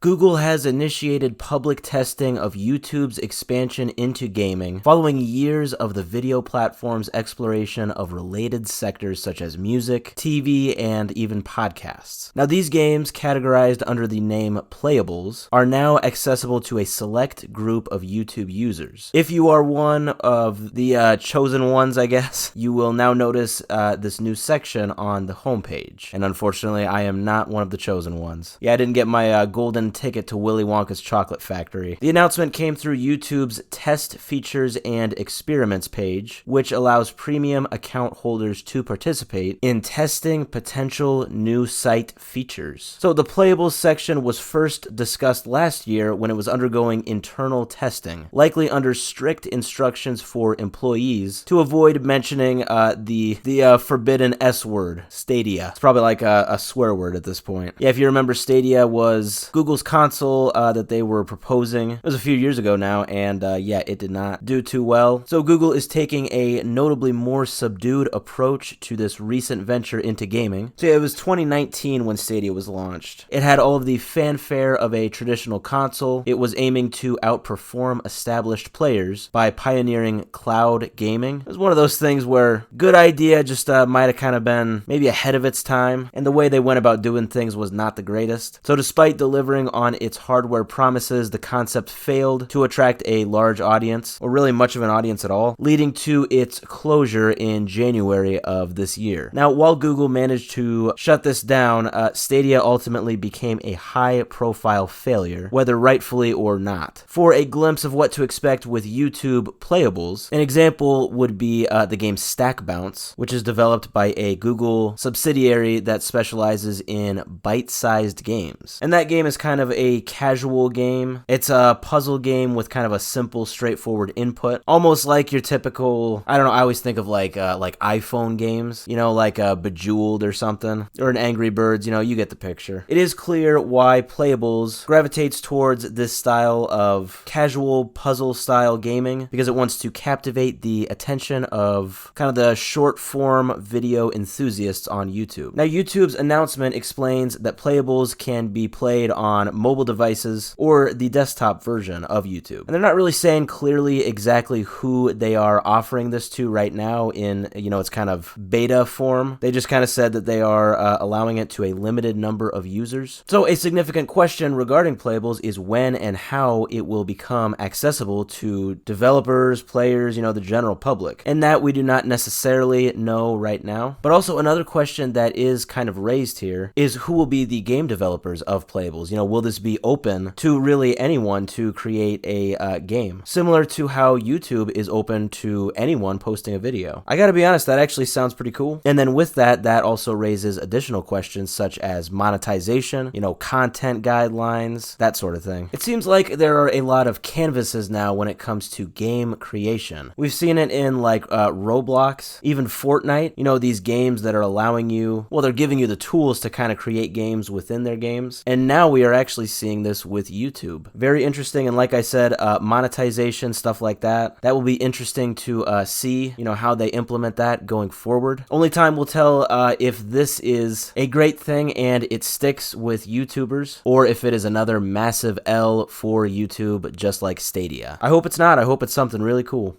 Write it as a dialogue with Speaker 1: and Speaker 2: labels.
Speaker 1: Google has initiated public testing of YouTube's expansion into gaming, following years of the video platform's exploration of related sectors such as music, TV, and even podcasts. Now, these games, categorized under the name Playables, are now accessible to a select group of YouTube users. If you are one of the chosen ones, I guess, you will now notice this new section on the homepage. And unfortunately, I am not one of the chosen ones. Yeah, I didn't get my golden ticket to Willy Wonka's chocolate factory. The announcement came through YouTube's Test Features and Experiments page, which allows premium account holders to participate in testing potential new site features. So the Playables section was first discussed last year when it was undergoing internal testing, likely under strict instructions for employees to avoid mentioning the forbidden S word, Stadia. It's probably like a swear word at this point. Yeah, if you remember, Stadia was Google's console that they were proposing. It was a few years ago now, and yeah, it did not do too well. So Google is taking a notably more subdued approach to this recent venture into gaming. So yeah, it was 2019 when Stadia was launched. It had all of the fanfare of a traditional console. It was aiming to outperform established players by pioneering cloud gaming. It was one of those things where good idea, just might have kind of been maybe ahead of its time, and the way they went about doing things was not the greatest. So despite delivering on its hardware promises, the concept failed to attract a large audience, or really much of an audience at all, leading to its closure in January of this year. Now, while Google managed to shut this down, Stadia ultimately became a high-profile failure, whether rightfully or not. For a glimpse of what to expect with YouTube Playables, an example would be the game Stack Bounce, which is developed by a Google subsidiary that specializes in bite-sized games. And that game is kind of a casual game. It's a puzzle game with kind of a simple, straightforward input, almost like your typical, I don't know, I always think of like iPhone games, you know, like Bejeweled or something, or an Angry Birds, you know, you get the picture. It is clear why Playables gravitates towards this style of casual puzzle-style gaming, because it wants to captivate the attention of kind of the short-form video enthusiasts on YouTube. Now, YouTube's announcement explains that Playables can be played on mobile devices or the desktop version of YouTube. And they're not really saying clearly exactly who they are offering this to right now in, you know, its kind of beta form. They just kind of said that they are allowing it to a limited number of users. So a significant question regarding Playables is when and how it will become accessible to developers, players, you know, the general public. And that we do not necessarily know right now. But also another question that is kind of raised here is who will be the game developers of Playables? You know, will this be open to really anyone to create a game? Similar to how YouTube is open to anyone posting a video. I gotta be honest, that actually sounds pretty cool. And then with that, that also raises additional questions such as monetization, you know, content guidelines, that sort of thing. It seems like there are a lot of canvases now when it comes to game creation. We've seen it in like Roblox, even Fortnite, you know, these games that are allowing you, well, they're giving you the tools to kind of create games within their games. And now we are actually seeing this with YouTube. Very interesting. And like I said, monetization, stuff like that. That will be interesting to see, you know, how they implement that going forward. Only time will tell if this is a great thing and it sticks with YouTubers, or if it is another massive L for YouTube, just like Stadia. I hope it's not. I hope it's something really cool.